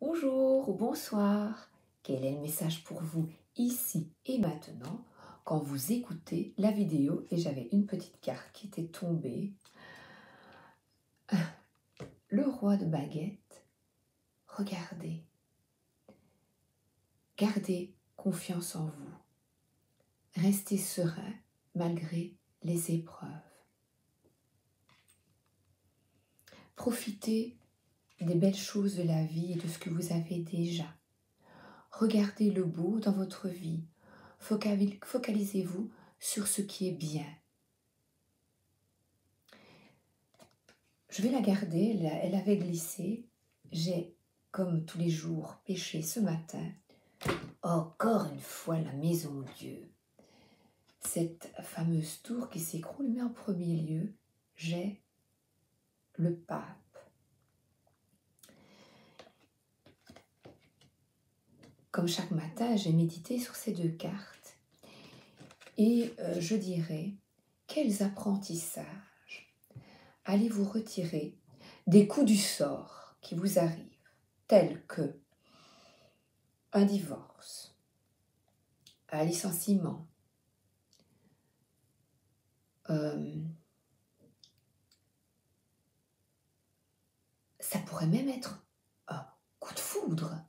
Bonjour ou bonsoir. Quel est le message pour vous ici et maintenant quand vous écoutez la vidéo? Et j'avais une petite carte qui était tombée. Le roi de baguette. Regardez. Gardez confiance en vous. Restez serein malgré les épreuves. Profitez des belles choses de la vie et de ce que vous avez déjà. Regardez le beau dans votre vie. Focalisez-vous sur ce qui est bien. Je vais la garder, elle avait glissé. J'ai, comme tous les jours, pêché ce matin. Encore une fois, la maison de Dieu. Cette fameuse tour qui s'écroule, mais en premier lieu, j'ai le pape. Comme chaque matin, j'ai médité sur ces deux cartes. Et je dirais, quels apprentissages allez-vous retirer des coups du sort qui vous arrivent, tels que un divorce, un licenciement, ça pourrait même être un coup de foudre.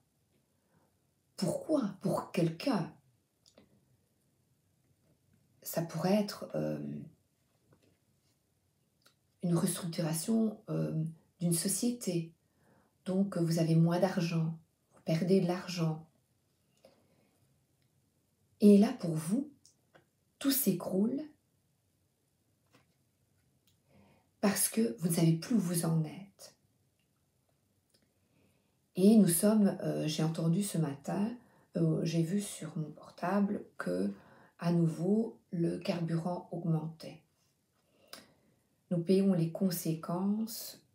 Pourquoi? Pour quelqu'un. Ça pourrait être une restructuration d'une société. Donc, vous avez moins d'argent, vous perdez de l'argent. Et là, pour vous, tout s'écroule parce que vous ne savez plus où vous en êtes. Et nous sommes, j'ai entendu ce matin, j'ai vu sur mon portable que, à nouveau, le carburant augmentait. Nous payons les conséquences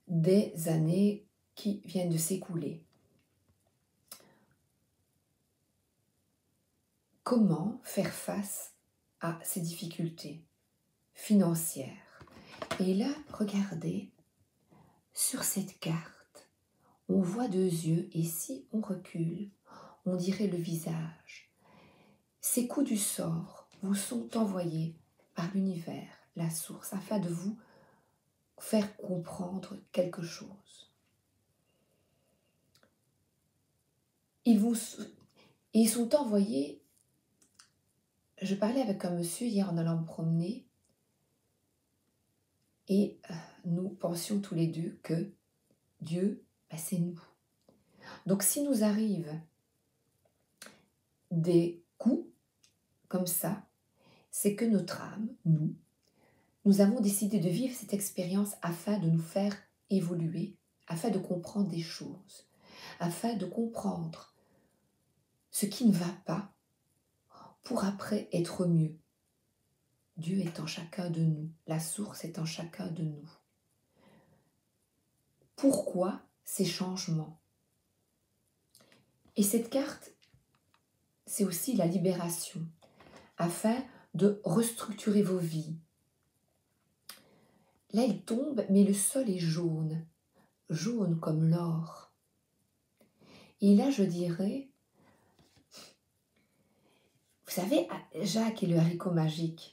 des années qui viennent de s'écouler. Comment faire face à ces difficultés financières? Et là, regardez, sur cette carte, on voit deux yeux et si on recule, on dirait le visage. Ces coups du sort vous sont envoyés par l'univers, la source, afin de vous faire comprendre quelque chose. Ils sont envoyés. Je parlais avec un monsieur hier en allant me promener et nous pensions tous les deux que Dieu, c'est nous. Donc si nous arrivent des coups comme ça, c'est que notre âme, nous avons décidé de vivre cette expérience afin de nous faire évoluer, afin de comprendre des choses, afin de comprendre ce qui ne va pas pour après être mieux. Dieu est en chacun de nous, la source est en chacun de nous. Pourquoi ces changements? Et cette carte, c'est aussi la libération, afin de restructurer vos vies. Là, il tombe, mais le sol est jaune, jaune comme l'or. Et là, je dirais, vous savez, Jacques et le haricot magique,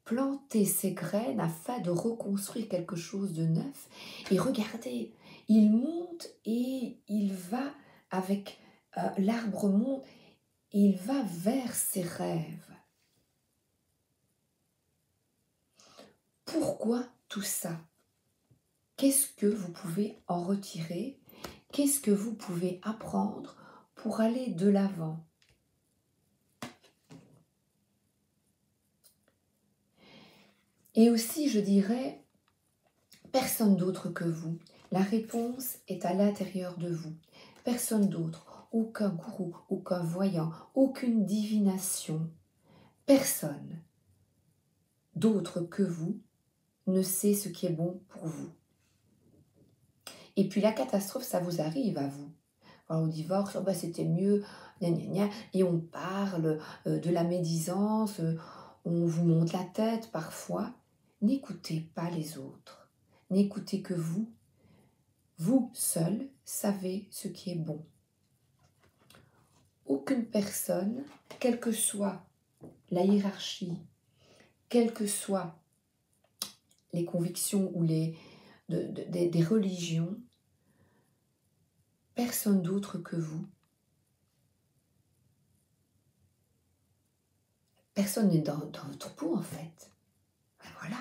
planter ses graines afin de reconstruire quelque chose de neuf. Et regardez, il monte et il va avec l'arbre monte, et il va vers ses rêves. Pourquoi tout ça? Qu'est-ce que vous pouvez en retirer? Qu'est-ce que vous pouvez apprendre pour aller de l'avant? Et aussi, je dirais, personne d'autre que vous. La réponse est à l'intérieur de vous. Personne d'autre, aucun gourou, aucun voyant, aucune divination. Personne d'autre que vous ne sait ce qui est bon pour vous. Et puis la catastrophe, ça vous arrive à vous. Alors, au divorce, c'était mieux, gna gna gna, et on parle de la médisance, on vous monte la tête parfois. N'écoutez pas les autres, n'écoutez que vous, Vous seul savez ce qui est bon. Aucune personne, quelle que soit la hiérarchie, quelles que soient les convictions ou des religions, personne d'autre que vous. Personne n'est dans votre peau en fait. Ben voilà.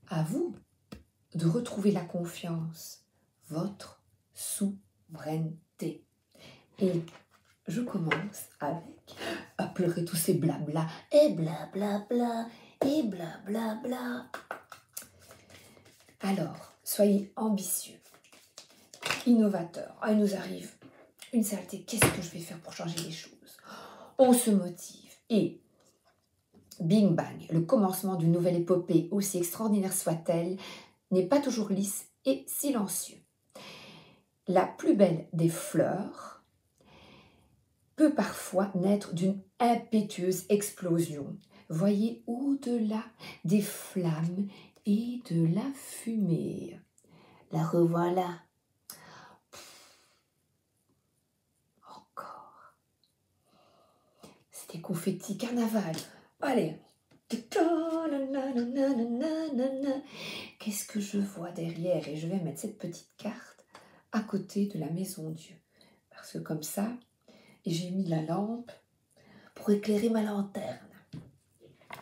À vous de retrouver la confiance, votre souveraineté. Et je commence avec à pleurer tous ces blabla et blablabla et blablabla. Alors, soyez ambitieux, innovateurs. Ah, il nous arrive une saleté. Qu'est-ce que je vais faire pour changer les choses? On se motive et bing bang, le commencement d'une nouvelle épopée, aussi extraordinaire soit-elle, n'est pas toujours lisse et silencieux. La plus belle des fleurs peut parfois naître d'une impétueuse explosion. Voyez au-delà des flammes et de la fumée. La revoilà. Encore. C'était confetti carnaval. Allez. Qu'est-ce que je vois derrière? Et je vais mettre cette petite carte à côté de la maison Dieu. Parce que comme ça, j'ai mis la lampe pour éclairer ma lanterne.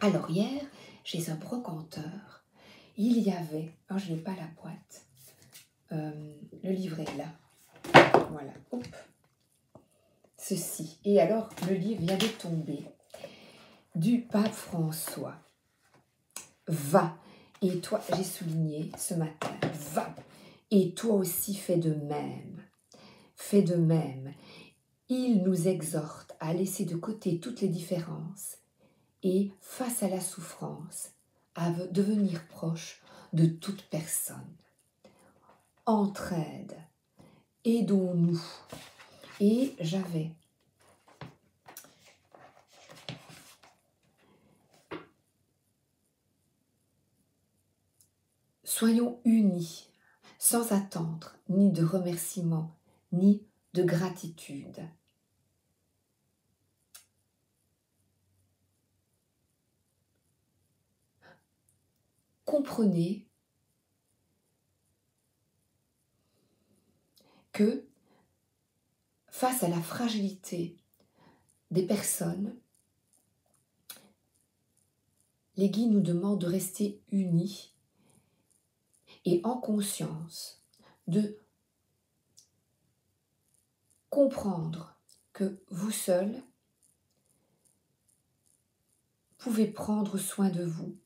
Alors hier, chez un brocanteur, il y avait, alors je n'ai pas la boîte, le livret là, voilà, hop, ceci. Et alors, le livre vient de tomber, du pape François. Va, et toi, j'ai souligné ce matin, va, et toi aussi fais de même. Fais de même. Il nous exhorte à laisser de côté toutes les différences et, face à la souffrance, à devenir proche de toute personne. Entraide, aidons-nous. Et j'avais soyons unis, sans attendre ni de remerciements, ni de gratitude. Comprenez que face à la fragilité des personnes, les guides nous demandent de rester unis et en conscience de comprendre que vous seul pouvez prendre soin de vous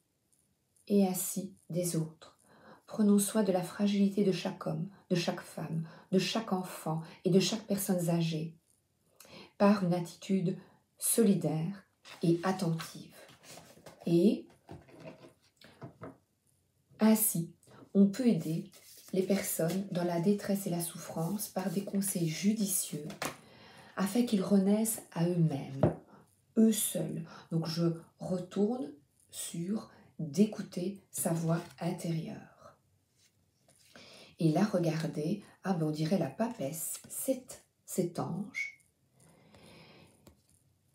et ainsi des autres. Prenons soin de la fragilité de chaque homme, de chaque femme, de chaque enfant et de chaque personne âgée par une attitude solidaire et attentive. Et ainsi, on peut aider les personnes dans la détresse et la souffrance par des conseils judicieux afin qu'ils renaissent à eux-mêmes, eux seuls. Donc je retourne sur d'écouter sa voix intérieure. Et là, regardez, ah ben on dirait la papesse, cet ange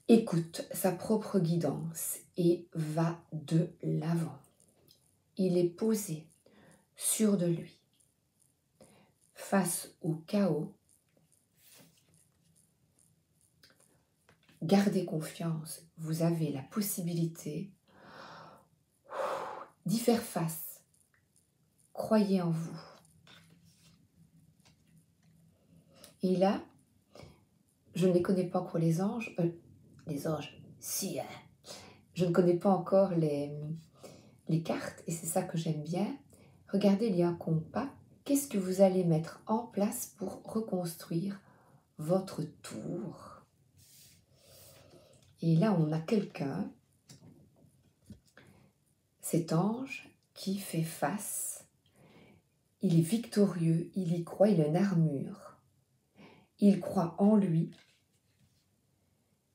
écoute sa propre guidance et va de l'avant. Il est posé, sûr de lui. Face au chaos, gardez confiance, vous avez la possibilité d'y faire face. Croyez en vous. Et là, je ne les connais pas encore les anges. Si, hein. Je ne connais pas encore les cartes et c'est ça que j'aime bien. Regardez, il y a un compas. Qu'est-ce que vous allez mettre en place pour reconstruire votre tour? Et là, on a quelqu'un, cet ange, qui fait face. Il est victorieux, il y croit, il a une armure. Il croit en lui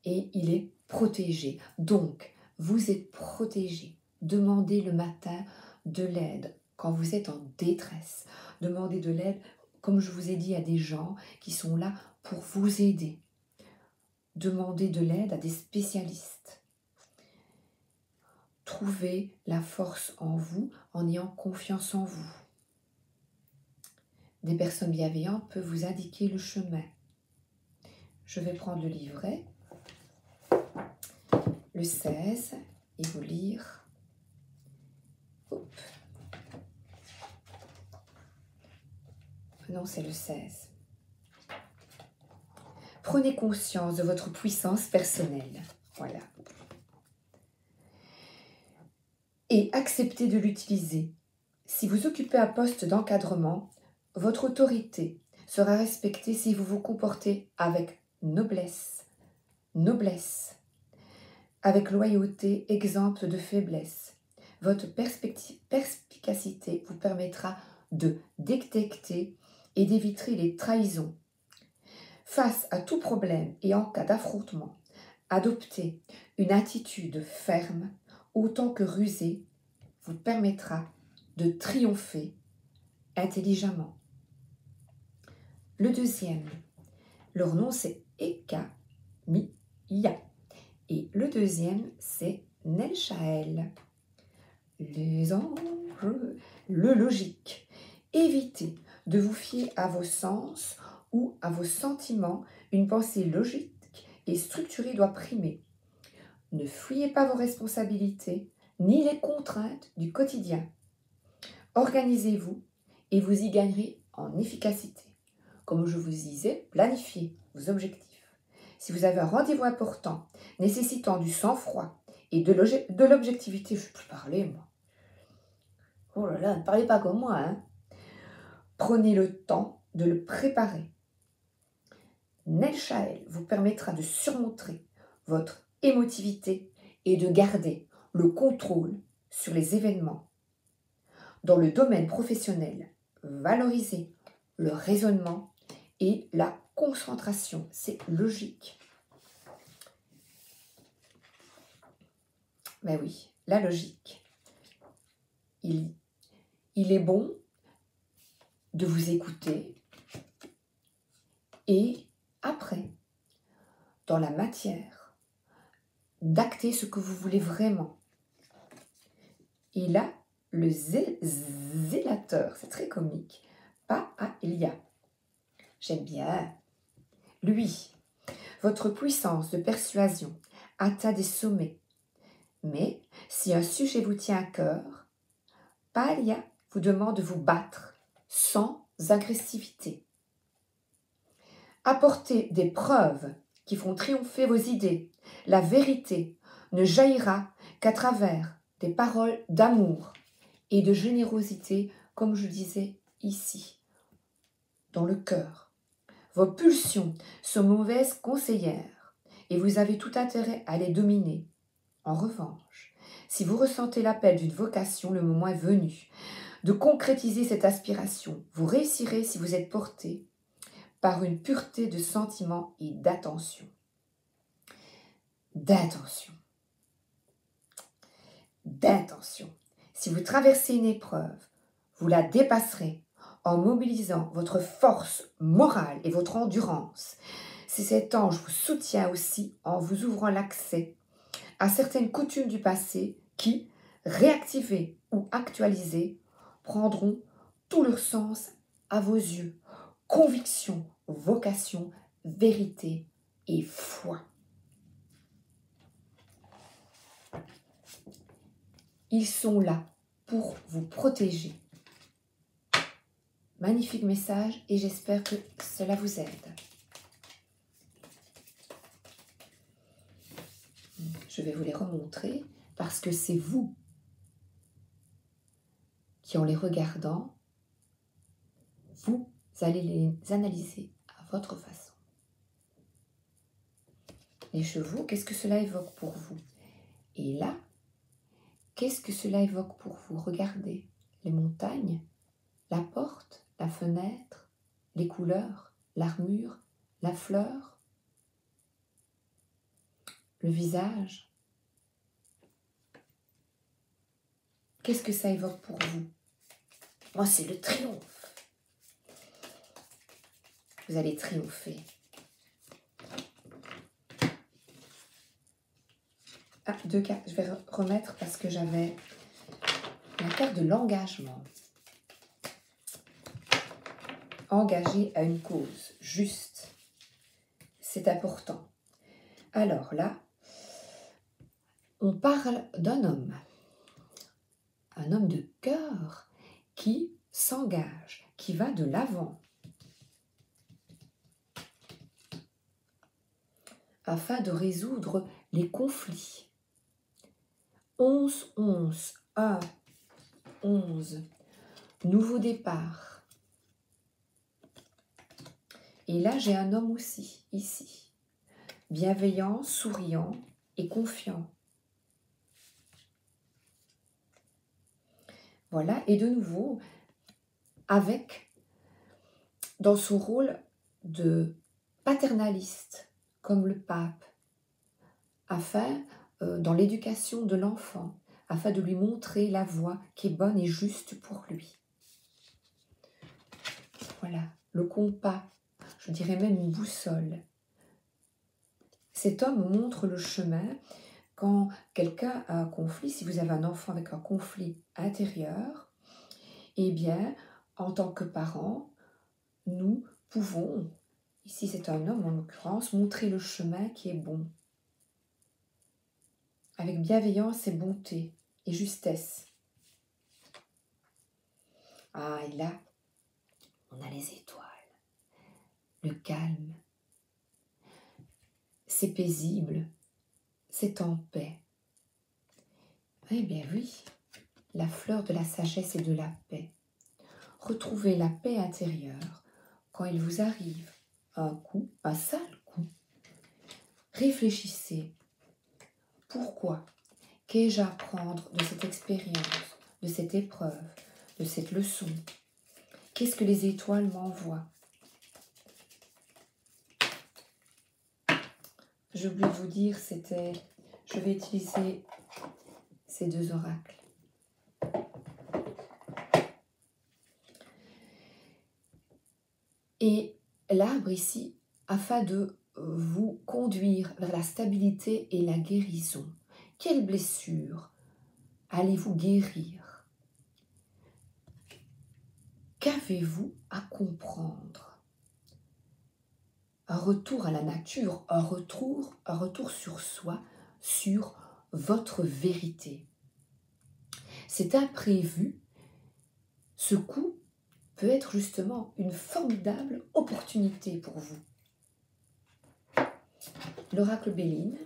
et il est protégé. Donc, vous êtes protégé. Demandez le matin de l'aide quand vous êtes en détresse. Demandez de l'aide, comme je vous ai dit, à des gens qui sont là pour vous aider. Demandez de l'aide à des spécialistes. Trouvez la force en vous en ayant confiance en vous. Des personnes bienveillantes peuvent vous indiquer le chemin. Je vais prendre le livret, le 16, et vous lire. Hop. Non, c'est le 16. Prenez conscience de votre puissance personnelle. Voilà. Et acceptez de l'utiliser. Si vous occupez un poste d'encadrement, votre autorité sera respectée si vous vous comportez avec noblesse, avec loyauté, exemple de faiblesse. Votre perspicacité vous permettra de détecter et d'éviter les trahisons. Face à tout problème et en cas d'affrontement, adoptez une attitude ferme, autant que rusée, vous permettra de triompher intelligemment. Le deuxième, leur nom c'est Eka Miya. Et le deuxième, c'est Nelchaël. Les anges, le logique. Évitez de vous fier à vos sens ou à vos sentiments. Une pensée logique et structurée doit primer. Ne fuyez pas vos responsabilités ni les contraintes du quotidien. Organisez-vous et vous y gagnerez en efficacité. Comme je vous disais, planifiez vos objectifs. Si vous avez un rendez-vous important nécessitant du sang-froid et de l'objectivité, je ne peux plus parler, moi. Oh là là, ne parlez pas comme moi, hein. Prenez le temps de le préparer. Nelchaël vous permettra de surmonter votre émotivité et de garder le contrôle sur les événements. Dans le domaine professionnel, valorisez le raisonnement et la concentration. C'est logique. Ben oui, la logique. Il est bon de vous écouter et après, dans la matière, d'acter ce que vous voulez vraiment. Et là, le zélateur, c'est très comique, pas à Elia. J'aime bien. Lui, votre puissance de persuasion atteint des sommets. Mais si un sujet vous tient à cœur, Palia vous demande de vous battre sans agressivité. Apportez des preuves qui feront triompher vos idées. La vérité ne jaillira qu'à travers des paroles d'amour et de générosité, comme je disais ici, dans le cœur. Vos pulsions sont mauvaises conseillères et vous avez tout intérêt à les dominer. En revanche, si vous ressentez l'appel d'une vocation, le moment est venu de concrétiser cette aspiration. Vous réussirez si vous êtes porté par une pureté de sentiments et d'attention. D'intention. Si vous traversez une épreuve, vous la dépasserez en mobilisant votre force morale et votre endurance. Si cet ange vous soutient aussi en vous ouvrant l'accès à certaines coutumes du passé qui, réactivées ou actualisées, prendront tout leur sens à vos yeux. Conviction, vocation, vérité et foi. Ils sont là pour vous protéger. Magnifique message et j'espère que cela vous aide. Je vais vous les remontrer parce que c'est vous qui, en les regardant, vous allez les analyser à votre façon. Les chevaux, qu'est-ce que cela évoque pour vous? Et là, qu'est-ce que cela évoque pour vous? Regardez, les montagnes, la porte, la fenêtre, les couleurs, l'armure, la fleur, le visage. Qu'est-ce que ça évoque pour vous? Moi, c'est le triomphe. Vous allez triompher. Ah, 2 cartes. Je vais remettre parce que j'avais la carte de l'engagement. Engagé à une cause juste. C'est important. Alors là, on parle d'un homme. Un homme de cœur qui s'engage, qui va de l'avant. Afin de résoudre les conflits. 11, 11, 1, 11. Nouveau départ. Et là, j'ai un homme aussi, ici. Bienveillant, souriant et confiant. Voilà, et de nouveau, avec, dans son rôle de paternaliste, comme le pape, afin, dans l'éducation de l'enfant, afin de lui montrer la voie qui est bonne et juste pour lui. Voilà, le compas, je dirais même une boussole. Cet homme montre le chemin quand quelqu'un a un conflit, si vous avez un enfant avec un conflit intérieur, eh bien, en tant que parents, nous pouvons, ici c'est un homme en l'occurrence, montrer le chemin qui est bon, avec bienveillance et bonté et justesse. Ah, et là, on a les étoiles, le calme. C'est paisible, c'est en paix. Eh bien oui, la fleur de la sagesse et de la paix. Retrouvez la paix intérieure quand il vous arrive un coup, un sale coup. Réfléchissez. Pourquoi? Qu'ai-je à apprendre de cette expérience, de cette épreuve, de cette leçon? Qu'est-ce que les étoiles m'envoient? J'ai oublié de vous dire, je vais utiliser ces 2 oracles. Et l'arbre ici, afin de vous conduire vers la stabilité et la guérison. Quelle blessure allez-vous guérir? Qu'avez-vous à comprendre? Un retour à la nature, un retour sur soi, sur votre vérité. Cet imprévu, ce coup peut être justement une formidable opportunité pour vous. L'oracle Béline.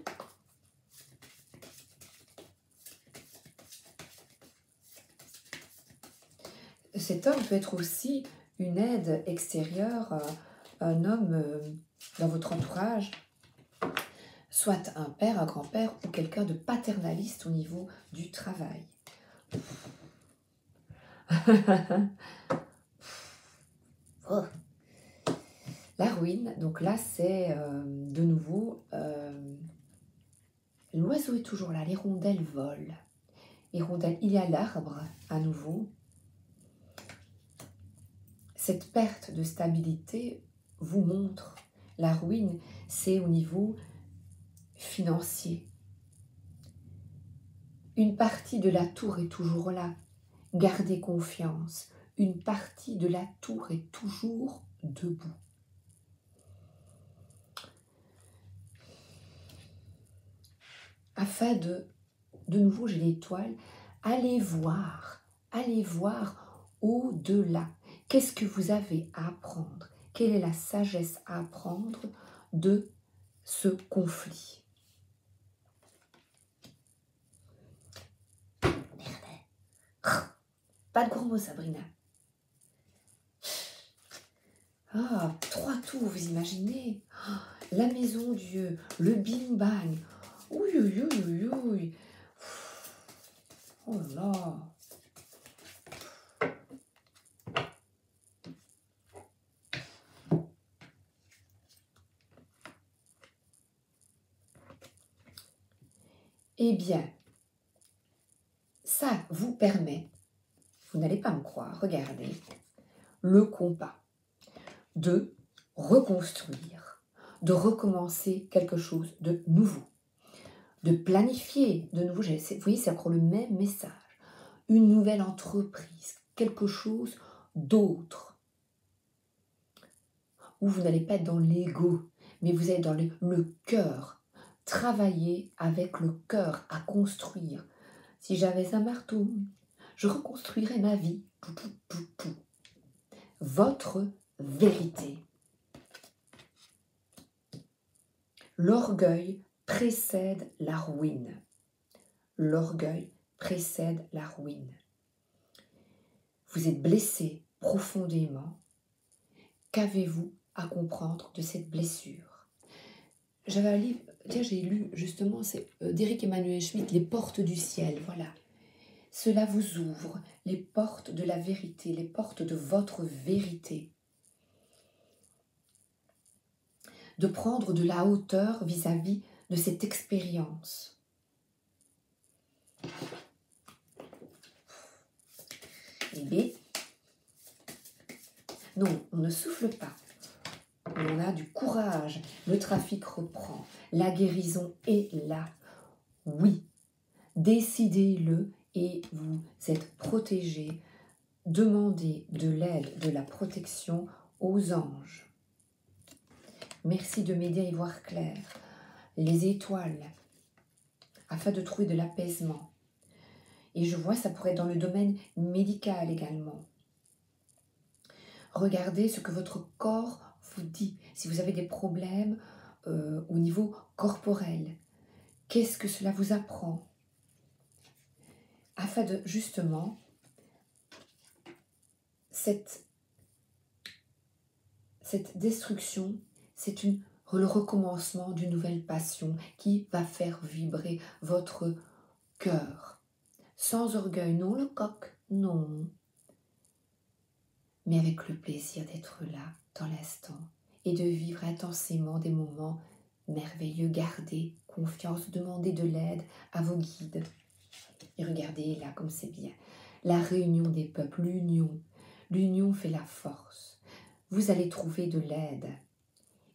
Cet homme peut être aussi une aide extérieure, un homme dans votre entourage, soit un père, un grand-père ou quelqu'un de paternaliste au niveau du travail. Oh. La ruine, donc là c'est de nouveau, l'oiseau est toujours là, l'hirondelle vole. L'hirondelle, il y a l'arbre à nouveau. Cette perte de stabilité vous montre la ruine, c'est au niveau financier. Une partie de la tour est toujours là. Gardez confiance. Une partie de la tour est toujours debout. Afin de nouveau, j'ai l'étoile, allez voir au-delà. Qu'est-ce que vous avez à apprendre? Quelle est la sagesse à apprendre de ce conflit? Merde. Pas de gros mots, Sabrina. Ah, 3 tours, vous imaginez? La maison Dieu, le bing-bang. Oui, oui, oui, oui, oui. Oh là là. Eh bien, ça vous permet vous n'allez pas me croire, regardez, le compas de reconstruire, de recommencer quelque chose de nouveau, de planifier de nouveau. Vous voyez, c'est encore le même message. Une nouvelle entreprise, quelque chose d'autre, où vous n'allez pas être dans l'ego, mais vous êtes dans le cœur. Travailler avec le cœur à construire. Si j'avais un marteau, je reconstruirais ma vie. Votre vérité. L'orgueil précède la ruine. L'orgueil précède la ruine. Vous êtes blessé profondément. Qu'avez-vous à comprendre de cette blessure? J'avais un livre, tiens, j'ai lu justement, c'est d'Éric Emmanuel Schmitt, Les portes du ciel, voilà. Cela vous ouvre les portes de la vérité, les portes de votre vérité. De prendre de la hauteur vis-à-vis de cette expérience. Eh bien, non, on ne souffle pas. On a du courage, le trafic reprend, la guérison est là. Oui, décidez-le et vous êtes protégé. Demandez de l'aide, de la protection aux anges. Merci de m'aider à y voir clair. Les étoiles, afin de trouver de l'apaisement. Et je vois, ça pourrait être dans le domaine médical également. Regardez ce que votre corps vous dit. Si vous avez des problèmes au niveau corporel, qu'est-ce que cela vous apprend? Afin de, justement, cette destruction, c'est le recommencement d'une nouvelle passion qui va faire vibrer votre cœur. Sans orgueil, non le coq, non. Mais avec le plaisir d'être là, dans l'instant, et de vivre intensément des moments merveilleux. Gardez confiance, demandez de l'aide à vos guides. Et regardez là comme c'est bien. La réunion des peuples, l'union. L'union fait la force. Vous allez trouver de l'aide.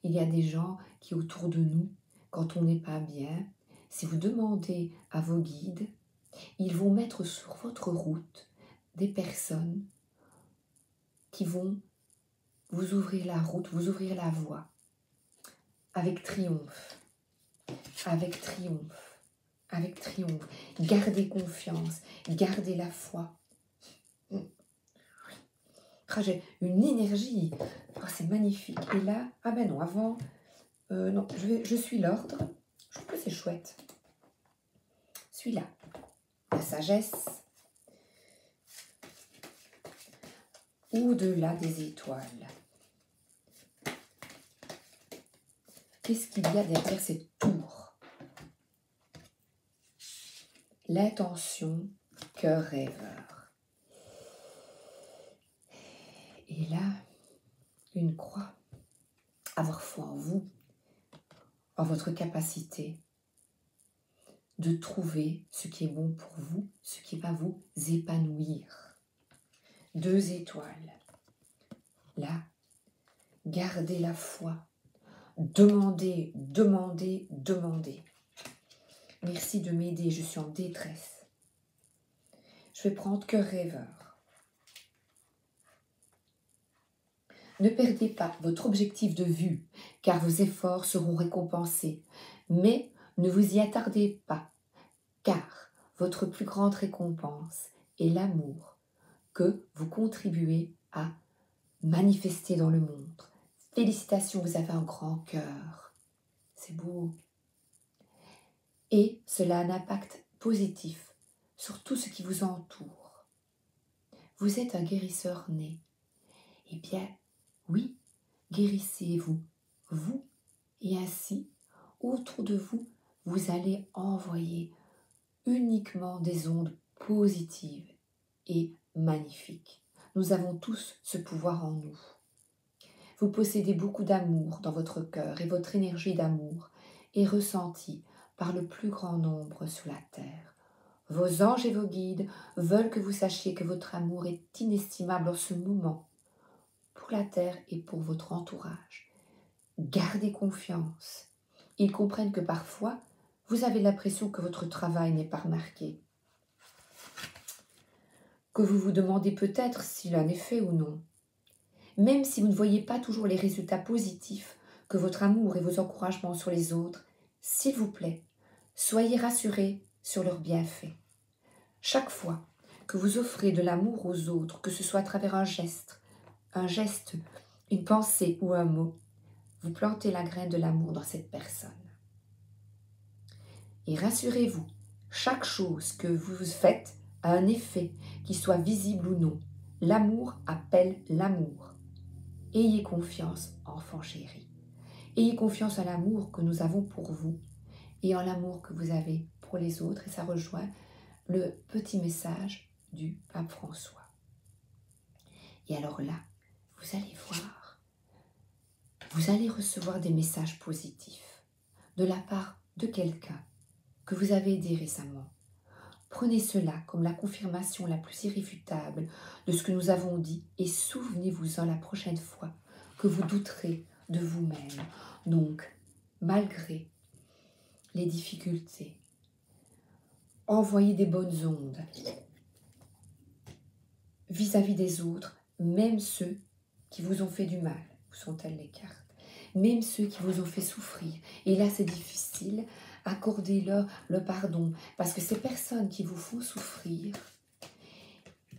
Il y a des gens qui autour de nous, quand on n'est pas bien, si vous demandez à vos guides, ils vont mettre sur votre route des personnes qui vont vous ouvrir la route, vous ouvrir la voie, avec triomphe, avec triomphe, avec triomphe. Gardez confiance, gardez la foi. Ah, j'ai une énergie, oh, c'est magnifique. Et là, ah ben non, avant, non, je suis l'ordre, je trouve que c'est chouette. Celui-là, la sagesse, au-delà des étoiles. Qu'est-ce qu'il y a derrière cette tour? L'intention, cœur rêveur. Et là, une croix. Avoir foi en vous, en votre capacité de trouver ce qui est bon pour vous, ce qui va vous épanouir. 2 étoiles. Là, gardez la foi. Demandez, demandez, demandez. Merci de m'aider, je suis en détresse. Je vais prendre cœur rêveur. Ne perdez pas votre objectif de vue, car vos efforts seront récompensés. Mais ne vous y attardez pas, car votre plus grande récompense est l'amour que vous contribuez à manifester dans le monde. Félicitations, vous avez un grand cœur. C'est beau. Et cela a un impact positif sur tout ce qui vous entoure. Vous êtes un guérisseur né. Eh bien, oui, guérissez-vous, vous, et ainsi, autour de vous, vous allez envoyer uniquement des ondes positives et magnifiques. Nous avons tous ce pouvoir en nous. Vous possédez beaucoup d'amour dans votre cœur et votre énergie d'amour est ressentie par le plus grand nombre sur la terre. Vos anges et vos guides veulent que vous sachiez que votre amour est inestimable en ce moment pour la terre et pour votre entourage. Gardez confiance. Ils comprennent que parfois, vous avez l'impression que votre travail n'est pas remarqué, que vous vous demandez peut-être s'il en est fait ou non. Même si vous ne voyez pas toujours les résultats positifs que votre amour et vos encouragements sur les autres, s'il vous plaît, soyez rassurés sur leurs bienfaits. Chaque fois que vous offrez de l'amour aux autres, que ce soit à travers un geste, une pensée ou un mot, vous plantez la graine de l'amour dans cette personne. Et rassurez-vous, chaque chose que vous faites a un effet, qu'il soit visible ou non. L'amour appelle l'amour. Ayez confiance, enfant chéri. Ayez confiance en l'amour que nous avons pour vous et en l'amour que vous avez pour les autres. Et ça rejoint le petit message du pape François. Et alors là, vous allez voir, vous allez recevoir des messages positifs de la part de quelqu'un que vous avez aidé récemment. Prenez cela comme la confirmation la plus irréfutable de ce que nous avons dit et souvenez-vous-en la prochaine fois que vous douterez de vous-même. Donc, malgré les difficultés, envoyez des bonnes ondes vis-à-vis des autres, même ceux qui vous ont fait du mal. Où sont-elles les cartes? Même ceux qui vous ont fait souffrir. Et là, c'est difficile. Accordez-leur le pardon. Parce que ces personnes qui vous font souffrir,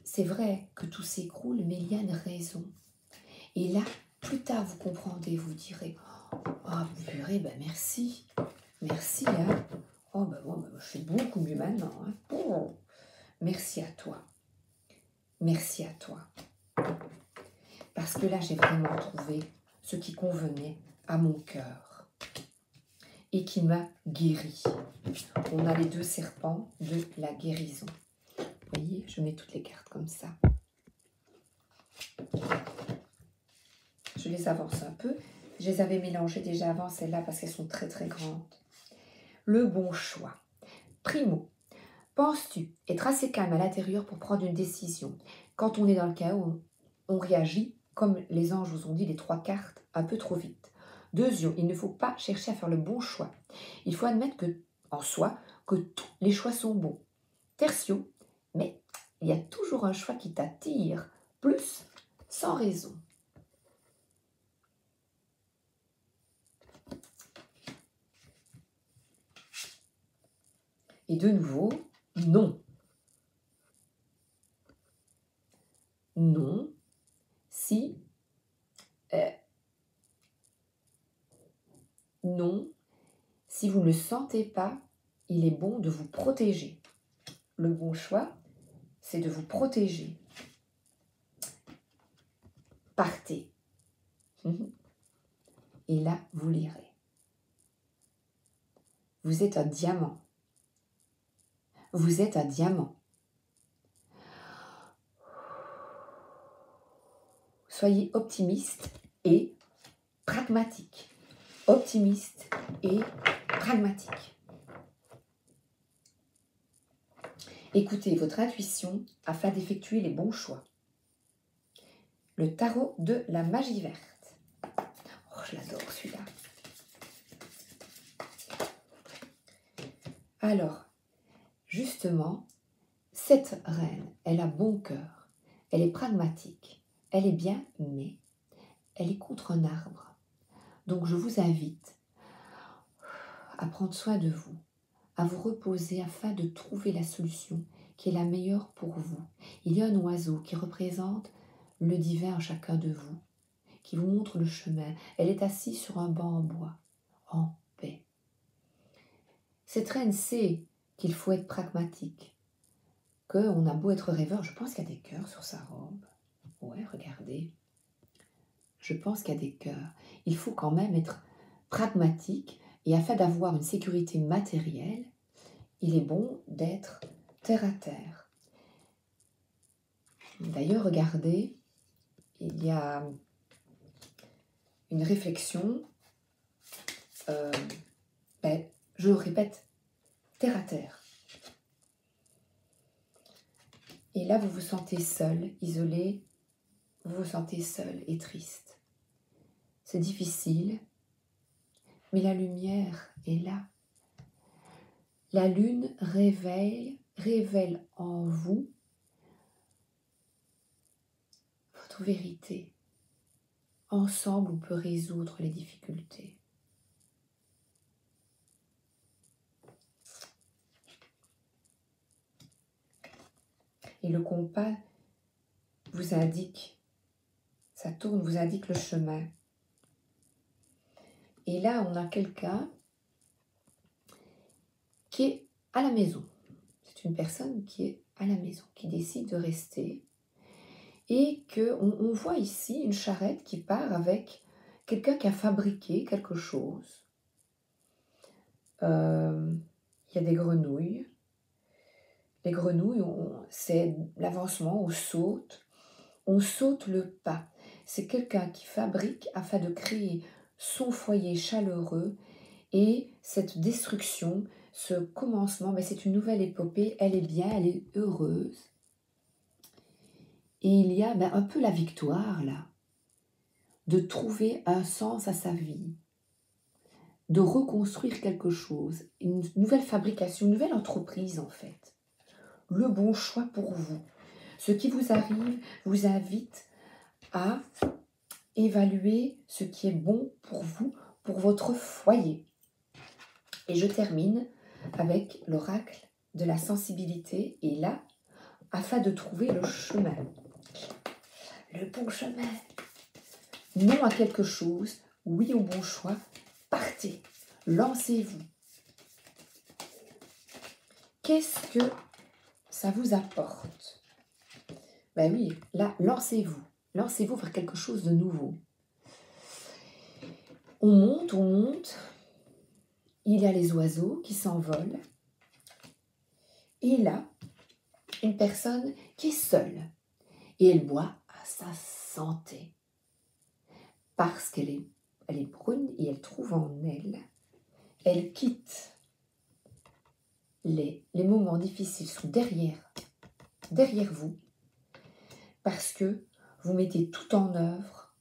c'est vrai que tout s'écroule, mais il y a une raison. Et là, plus tard, vous comprendrez, vous direz, oh purée, ben merci. Merci, hein. Oh ben bon, ben, je fais beaucoup mieux maintenant. Hein. Oh, merci à toi. Merci à toi. Parce que là, j'ai vraiment trouvé ce qui convenait à mon cœur et qui m'a guéri. On a les 2 serpents de la guérison. Vous voyez, je mets toutes les cartes comme ça. Je les avance un peu. Je les avais mélangées déjà avant celles-là parce qu'elles sont très très grandes. Le bon choix. Primo, penses-tu être assez calme à l'intérieur pour prendre une décision? Quand on est dans le chaos, on réagit, comme les anges vous ont dit, les 3 cartes, un peu trop vite. Deuxièmement, il ne faut pas chercher à faire le bon choix. Il faut admettre en soi que tous les choix sont bons. Tertio, mais il y a toujours un choix qui t'attire, plus sans raison. Et de nouveau, non. Non, si, non, si vous ne le sentez pas, il est bon de vous protéger. Le bon choix, c'est de vous protéger. Partez. Et là, vous lirez. Vous êtes un diamant. Vous êtes un diamant. Soyez optimiste et pragmatique. Optimiste et pragmatique. Écoutez votre intuition afin d'effectuer les bons choix. Le tarot de la magie verte. Oh, je l'adore celui-là. Alors, justement, cette reine, elle a bon cœur, elle est pragmatique, elle est bien, mais elle est contre un arbre. Donc je vous invite à prendre soin de vous, à vous reposer afin de trouver la solution qui est la meilleure pour vous. Il y a un oiseau qui représente le divin en chacun de vous, qui vous montre le chemin. Elle est assise sur un banc en bois, en paix. Cette reine sait qu'il faut être pragmatique, qu'on a beau être rêveur. Je pense qu'il y a des cœurs sur sa robe. Ouais, regardez. Je pense qu'il y a des cœurs. Il faut quand même être pragmatique et afin d'avoir une sécurité matérielle, il est bon d'être terre à terre. D'ailleurs, regardez, il y a une réflexion, je le répète, terre à terre. Et là, vous vous sentez seul, isolé, vous vous sentez seul et triste. C'est difficile, mais la lumière est là. La lune révèle en vous votre vérité. Ensemble, on peut résoudre les difficultés. Et le compas vous indique, Saturne vous indique le chemin. Et là, on a quelqu'un qui est à la maison. C'est une personne qui est à la maison, qui décide de rester. Et qu'on voit ici une charrette qui part avec quelqu'un qui a fabriqué quelque chose. Il y a des grenouilles. Les grenouilles, c'est l'avancement, on saute le pas. C'est quelqu'un qui fabrique afin de créer son foyer chaleureux et cette destruction, ce commencement, mais c'est une nouvelle épopée, elle est bien, elle est heureuse. Et il y a un peu la victoire là, de trouver un sens à sa vie, de reconstruire quelque chose, une nouvelle fabrication, une nouvelle entreprise en fait. Le bon choix pour vous. Ce qui vous arrive vous invite à évaluer ce qui est bon pour vous, pour votre foyer. Et je termine avec l'oracle de la sensibilité. Et là, afin de trouver le chemin, le bon chemin. Non à quelque chose, oui au bon choix. Partez, lancez-vous. Qu'est-ce que ça vous apporte? Ben oui, là, lancez-vous. Lancez-vous vers quelque chose de nouveau. On monte. Il y a les oiseaux qui s'envolent. Et là, une personne qui est seule. Et elle boit à sa santé. Parce qu'elle est brune et elle trouve en elle. Elle quitte les moments difficiles sont derrière vous. Parce que vous mettez tout en œuvre.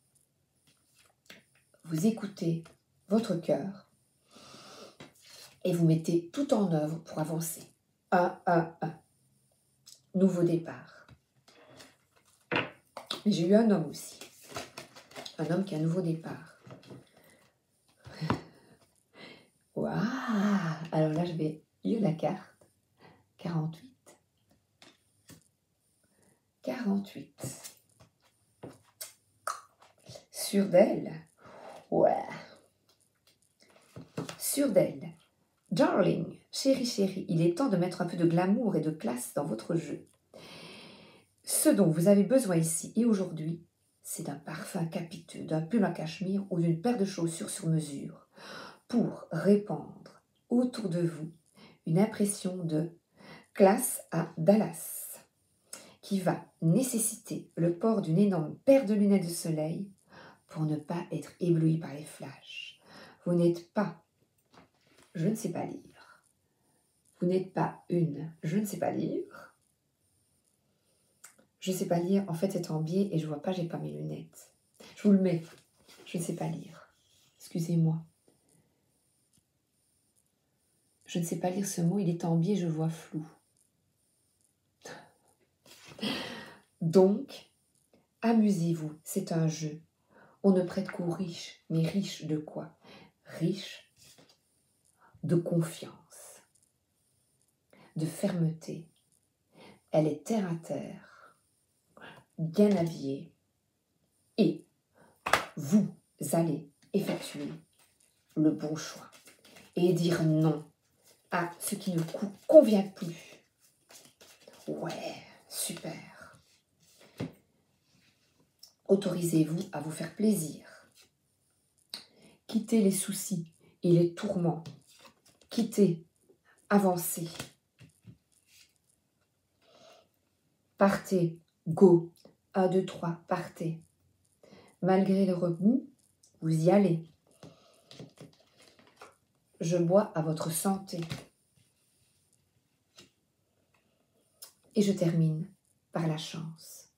Vous écoutez votre cœur. Et vous mettez tout en œuvre pour avancer. Un. Nouveau départ. J'ai eu un homme aussi. Un homme qui a un nouveau départ. Waouh! Alors là, je vais lire la carte. 48. 48. Sûre d'elle. Ouais. Sûre d'elle. Darling, chérie, il est temps de mettre un peu de glamour et de classe dans votre jeu. Ce dont vous avez besoin ici et aujourd'hui, c'est d'un parfum capiteux, d'un pull en cachemire ou d'une paire de chaussures sur mesure pour répandre autour de vous une impression de classe à Dallas qui va nécessiter le port d'une énorme paire de lunettes de soleil pour ne pas être ébloui par les flashs. Vous n'êtes pas je ne sais pas lire. Vous n'êtes pas une je ne sais pas lire. Je ne sais pas lire, en fait c'est en biais et je vois pas, j'ai pas mes lunettes. Je vous le mets, je ne sais pas lire. Excusez-moi. Je ne sais pas lire ce mot, il est en biais, je vois flou. Donc, amusez-vous, c'est un jeu. On ne prête qu'aux riches, mais riches de quoi? Riches de confiance, de fermeté. Elle est terre à terre, bien habillée, et vous allez effectuer le bon choix et dire non à ce qui ne vous convient plus. Ouais, super. Autorisez-vous à vous faire plaisir. Quittez les soucis et les tourments. Quittez, avancez. Partez, go. 1, 2, 3, partez. Malgré le remous, vous y allez. Je bois à votre santé. Et je termine par la chance.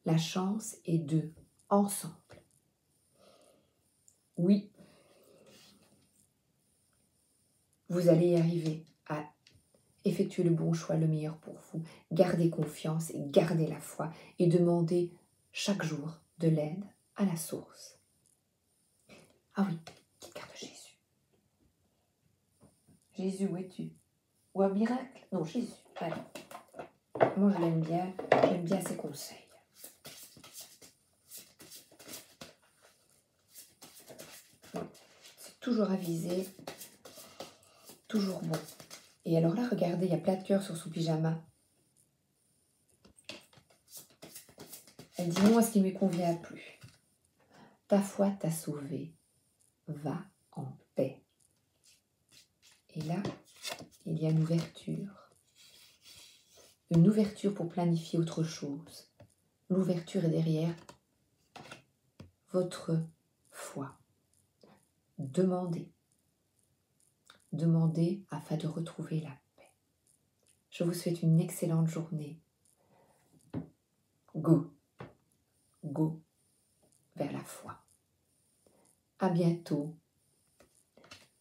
La chance est deux, ensemble. Oui, vous allez y arriver à effectuer le bon choix, le meilleur pour vous. Gardez confiance et gardez la foi et demandez chaque jour de l'aide à la source. Ah oui, petite carte de Jésus. Jésus, où es-tu? Ou un miracle? Non, Jésus. Allez. Moi, je l'aime bien. J'aime bien ses conseils. C'est toujours avisé. Toujours bon. Et alors là, regardez, il y a plein de cœurs sur son pyjama. Elle dit non à ce qui ne lui convient plus. Ta foi t'a sauvé. Va en paix. Et là, il y a une ouverture. Une ouverture pour planifier autre chose. L'ouverture est derrière votre foi. Demandez. Demandez afin de retrouver la paix. Je vous souhaite une excellente journée. Go. Go vers la foi. À bientôt.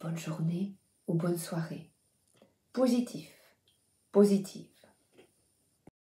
Bonne journée ou bonne soirée. Positif. Positive.